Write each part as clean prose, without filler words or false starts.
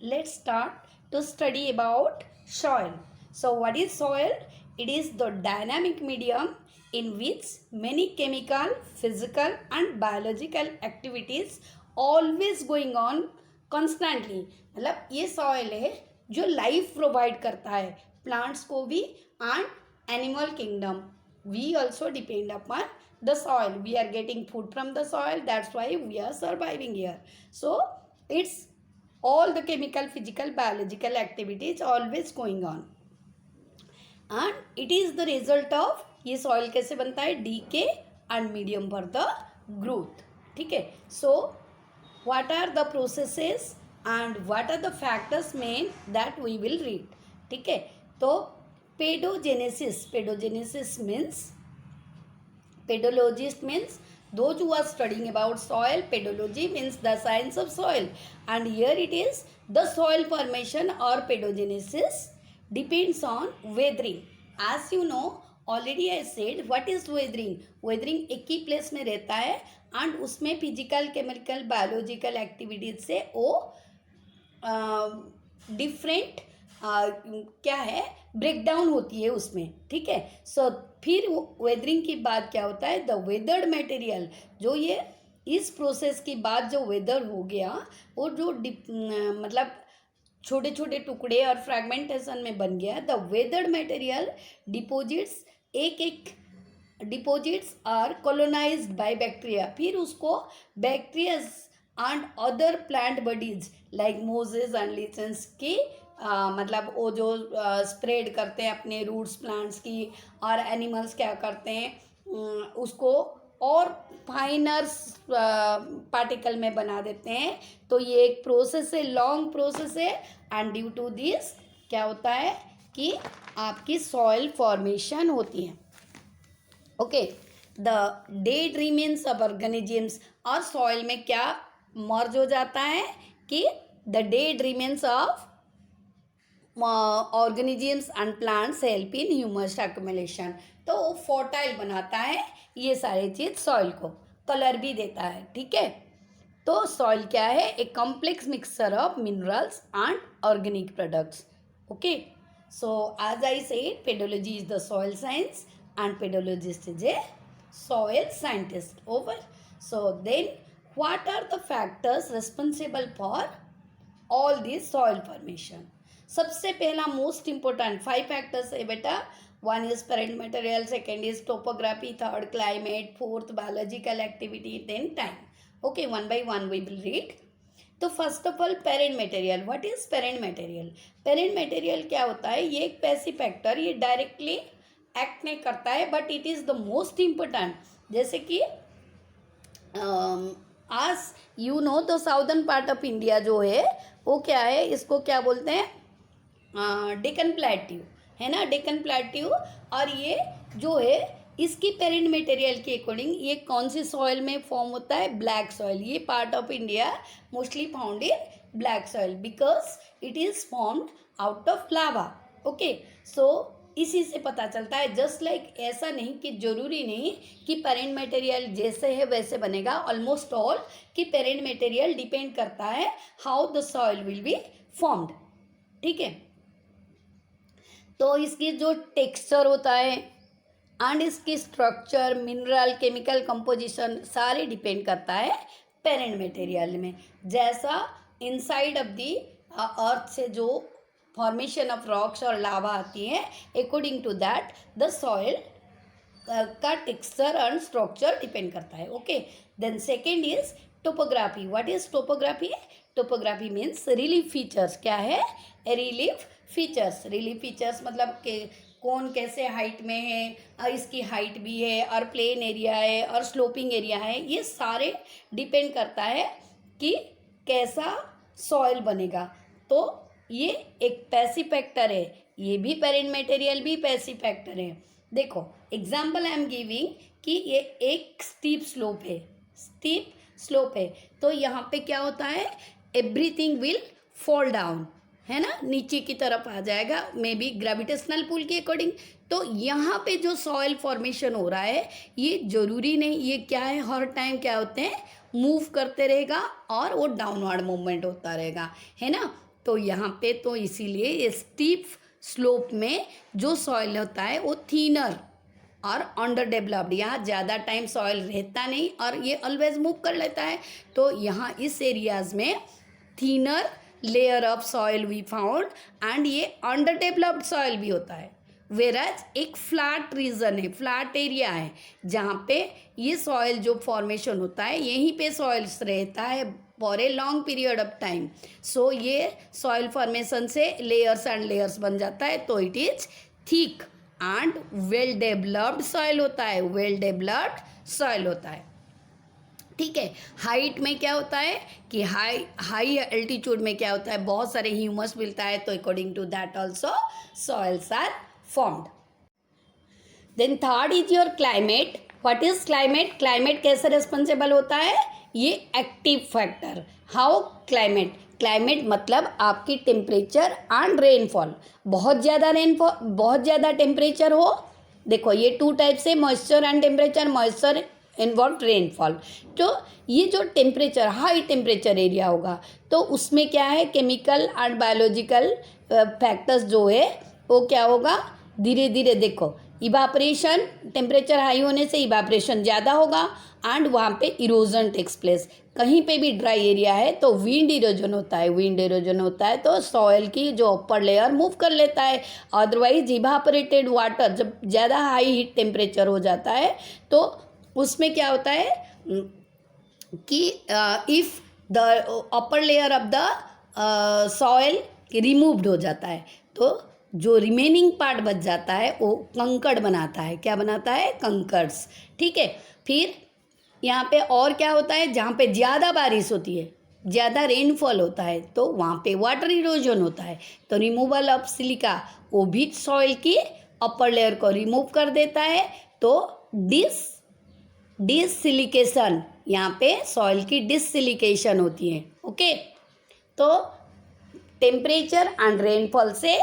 let's start to study about soil. So what is soil? It is the dynamic medium in which many chemical, physical and biological activities always going on constantly. मतलब ये soil है जो life provide करता है plants को भी and animal kingdom. We also depend upon the soil. We are getting food from the soil. That's why we are surviving here. So it's all the chemical, physical, biological activities always going on. And it is the result of ये soil कैसे बनता है decay and medium for the growth. ठीक है. So what are the processes and what are the factors main that we will read. ठीक है. तो pedogenesis means pedologist means those who are studying about soil. Pedology means the science of soil, and here it is the soil formation or pedogenesis depends on weathering. As you know already I said what is weathering. Weathering एक ही place में रहता है and उसमें physical chemical biological activities से वो different क्या है break down होती है उसमें. ठीक है. सो फिर वेदरिंग की बाद क्या होता है द वेदर्ड मटेरियल जो ये इस प्रोसेस के बाद जो वेदर हो गया वो जो मतलब छोटे छोटे टुकड़े और फ्रैगमेंटेशन में बन गया. द वेदर्ड मटेरियल डिपोजिट्स एक deposits are colonised by bacteria. फिर उसको bacterias and other plant bodies like mosses and lichens की मतलब वो जो स्प्रेड करते हैं अपने रूट्स प्लांट्स की, और एनिमल्स क्या करते हैं उसको और फाइनर पार्टिकल में बना देते हैं. तो ये एक प्रोसेस है, लॉन्ग प्रोसेस है, एंड ड्यू टू दिस क्या होता है कि आपकी सॉइल फॉर्मेशन होती है. Okay. The dead remains of organisms, और सॉइल में क्या मर्ज हो जाता है कि the dead remains of organisms and plants help in humus accumulation. तो वो फर्टाइल बनाता है ये सारी चीज़, सॉइल को कलर भी देता है. ठीक है. तो सॉइल क्या है एक complex mixture of minerals and organic products. Okay. So as I said pedology is the soil science and pedologist is a soil scientist. Over. So then what are the factors responsible for all this soil formation? सबसे पहला most important 5 factors है बेटा. 1 is parent material, 2nd is topography, 3rd climate, 4th biological activity, then time. Okay, one by one we will read. तो first of all parent material. What is parent material? Parent material क्या होता है ये एक passive factor, ये directly act नहीं करता है but it is the most important. जैसे कि आज you know the southern part of India जो है वो क्या है इसको क्या बोलते हैं डेक्कन प्लेट्यू है ना, डेक्कन प्लेट्यू. और ये जो है इसकी पेरेंट मटेरियल के अकॉर्डिंग ये कौन सी सॉइल में फॉर्म होता है ब्लैक सॉइल. ये part of India mostly found in black soil because it is formed out of lava. Okay. So इसी से पता चलता है. जस्ट लाइक ऐसा नहीं कि जरूरी नहीं कि पेरेंट मटेरियल जैसे है वैसे बनेगा. ऑलमोस्ट ऑल कि पेरेंट मटेरियल डिपेंड करता है how the soil will be formed. ठीक है. तो इसकी जो टेक्सचर होता है एंड इसकी स्ट्रक्चर, मिनरल, केमिकल कंपोजिशन सारे डिपेंड करता है पेरेंट मटेरियल में. जैसा इनसाइड ऑफ द अर्थ से जो फॉर्मेशन ऑफ रॉक्स और लावा आती है according to that the soil का टेक्सचर एंड स्ट्रक्चर डिपेंड करता है. Okay. Then second is topography. What is topography? Topography means relief features. क्या है रिलीफ फीचर्स? रिलीफ फीचर्स मतलब कि कौन कैसे हाइट में है, और इसकी हाइट भी है, और प्लेन एरिया है, और स्लोपिंग एरिया है. ये सारे डिपेंड करता है कि कैसा सॉइल बनेगा. तो ये एक पैसिव फैक्टर है, ये भी पेरेंट मटेरियल भी पैसिव फैक्टर है. देखो एग्जाम्पल आई एम गिविंग कि ये एक स्टीप स्लोप है, स्टीप स्लोप है. तो यहाँ पे क्या होता है एवरीथिंग विल फॉल डाउन है ना, नीचे की तरफ आ जाएगा मे बी ग्रेविटेशनल पुल के अकॉर्डिंग. तो यहाँ पे जो सॉइल फॉर्मेशन हो रहा है ये जरूरी नहीं, ये क्या है हर टाइम क्या होते हैं मूव करते रहेगा और वो डाउनवर्ड मूवमेंट होता रहेगा है ना. तो यहाँ पे तो इसीलिए ये स्टीप स्लोप में जो सॉइल होता है वो थीनर और अंडर डेवलप्ड, यहाँ ज़्यादा टाइम सॉइल रहता नहीं और ये ऑलवेज मूव कर लेता है। तो यहाँ इस एरियाज में thinner layer of soil we found and ये अंडर डेवलप्ड सॉइल भी होता है। वेराज एक फ्लैट रीजन है, फ्लैट एरिया है, जहाँ पे ये सॉइल जो फॉर्मेशन होता है यहीं पे सॉइल्स रहता है for a long period of time. So ये सॉइल फॉर्मेशन से लेयर्स एंड लेयर्स बन जाता है, तो it is thick and well developed soil होता है, वेल डेवलप्ड सॉइल होता है। ठीक है, हाइट में क्या होता है कि हाई एल्टीट्यूड में क्या होता है, बहुत सारे ह्यूमस मिलता है, तो according to that also soils are formed. Then third is your climate. What is climate? Climate कैसे रिस्पॉन्सिबल होता है? ये active factor. How climate? Climate मतलब आपकी टेम्परेचर एंड रेनफॉल। बहुत ज़्यादा रेनफॉल, बहुत ज़्यादा टेम्परेचर हो, देखो ये टू टाइप से, moisture and temperature. Moisture involve rainfall. तो ये जो टेम्परेचर, हाई टेम्परेचर एरिया होगा तो उसमें क्या है, केमिकल एंड बायोलॉजिकल फैक्टर्स जो है वो क्या होगा, धीरे धीरे देखो इवापरेशन, टेम्परेचर हाई होने से इवापरेशन ज़्यादा होगा एंड वहाँ पे इरोजन टेक्स प्लेस। कहीं पे भी ड्राई एरिया है तो विंड इरोजन होता है, विंड इरोजन होता है तो सॉइल की जो अपर लेयर मूव कर लेता है। अदरवाइज इवापरेटेड वाटर, जब ज़्यादा हाई हीट टेम्परेचर हो जाता है तो उसमें क्या होता है कि if the upper layer of the soil removed हो जाता है तो जो रिमेनिंग पार्ट बच जाता है वो कंकड़ बनाता है। क्या बनाता है? कंकर्स। ठीक है, फिर यहाँ पे और क्या होता है, जहाँ पे ज़्यादा बारिश होती है, ज़्यादा रेनफॉल होता है तो वहाँ पे वाटर इरोजन होता है, तो रिमूवल ऑफ सिलिका, वो भी सॉइल की अपर लेयर को रिमूव कर देता है, तो डिसिलिकेशन, यहाँ पे सॉइल की डिसिलिकेशन होती है। ओके, तो टेम्परेचर एंड रेनफॉल से,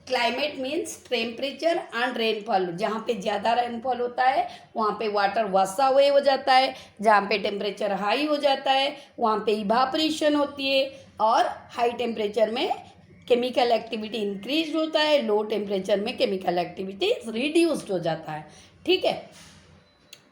climate means temperature and rainfall. जहाँ पे ज़्यादा रेनफॉल होता है वहाँ पे वाटर वसा हुए हो जाता है, जहाँ पे टेम्परेचर हाई हो जाता है वहाँ पे इवापोरेशन होती है, और हाई टेम्परेचर में केमिकल एक्टिविटी इंक्रीज होता है, लो टेम्परेचर में केमिकल एक्टिविटी रिड्यूस्ड हो जाता है। ठीक है,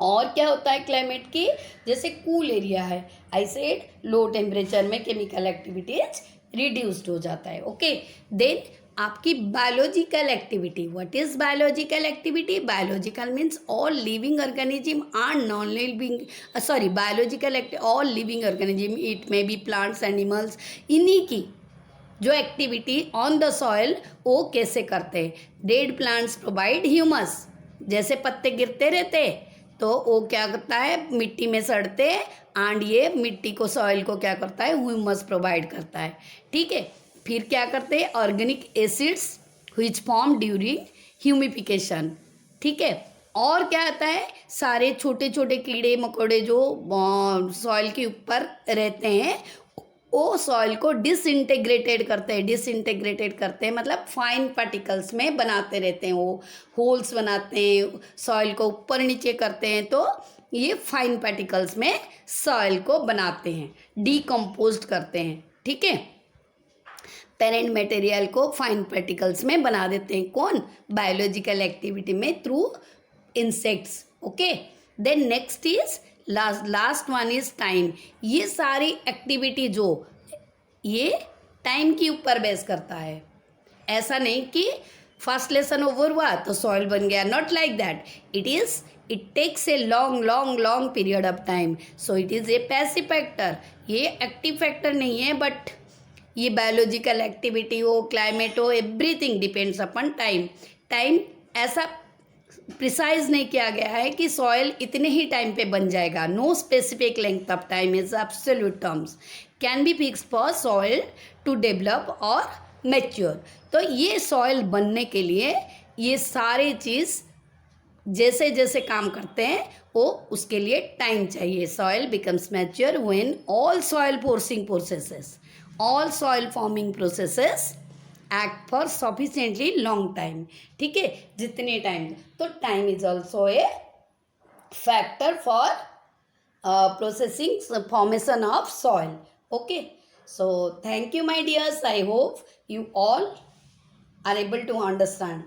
और क्या होता है क्लाइमेट की, जैसे कूल एरिया है, आई सेड लो टेम्परेचर में केमिकल एक्टिविटीज रिड्यूस्ड हो जाता है। ओके, देन आपकी biological activity. What is biological activity? Biological means all living organism and non living, biological all living organism, it may be plants, animals, इन्हीं की जो activity on the soil वो कैसे करते हैं। डेड प्लांट्स प्रोवाइड ह्यूमस, जैसे पत्ते गिरते रहते तो वो क्या करता है, मिट्टी में सड़ते एंड ये मिट्टी को, सॉइल को क्या करता है, ह्यूमस प्रोवाइड करता है। ठीक है, फिर क्या करते हैं, organic acids which form during humification. ठीक है, और क्या आता है, सारे छोटे छोटे कीड़े मकोड़े जो सॉइल के ऊपर रहते हैं वो सॉइल को डिसइंटेग्रेटेड करते हैं, मतलब फाइन पार्टिकल्स में बनाते रहते हैं, वो होल्स बनाते हैं, सॉइल को ऊपर नीचे करते हैं, तो ये फाइन पार्टिकल्स में सॉइल को बनाते हैं, डीकम्पोज करते हैं। ठीक है, पेरेंट मटेरियल को फाइन पार्टिकल्स में बना देते हैं, कौन? बायोलॉजिकल एक्टिविटी में, through insects. Okay, then next is last one is time. ये सारी एक्टिविटी जो ये टाइम के ऊपर बेस करता है, ऐसा नहीं कि फर्स्ट लेसन ओवर हुआ तो सॉइल बन गया, not like that. It takes a long period of time, so it is a passive factor. ये एक्टिव फैक्टर नहीं है, बट ये बायोलॉजिकल एक्टिविटी हो, क्लाइमेट हो, everything depends upon time. Time ऐसा प्रिसाइज नहीं किया गया है कि सॉइल इतने ही टाइम पे बन जाएगा। No specific length of time is absolute terms can be fix for soil to develop और मैच्योर। तो ये सॉइल बनने के लिए ये सारे चीज़ जैसे जैसे काम करते हैं वो उसके लिए टाइम चाहिए। Soil becomes mature when all soil forcing processes, all soil forming processes act for sufficiently long time. ठीक है, जितने टाइम, तो time is also a factor for processing formation of soil. Okay, So thank you, my dears. I hope you all are able to understand.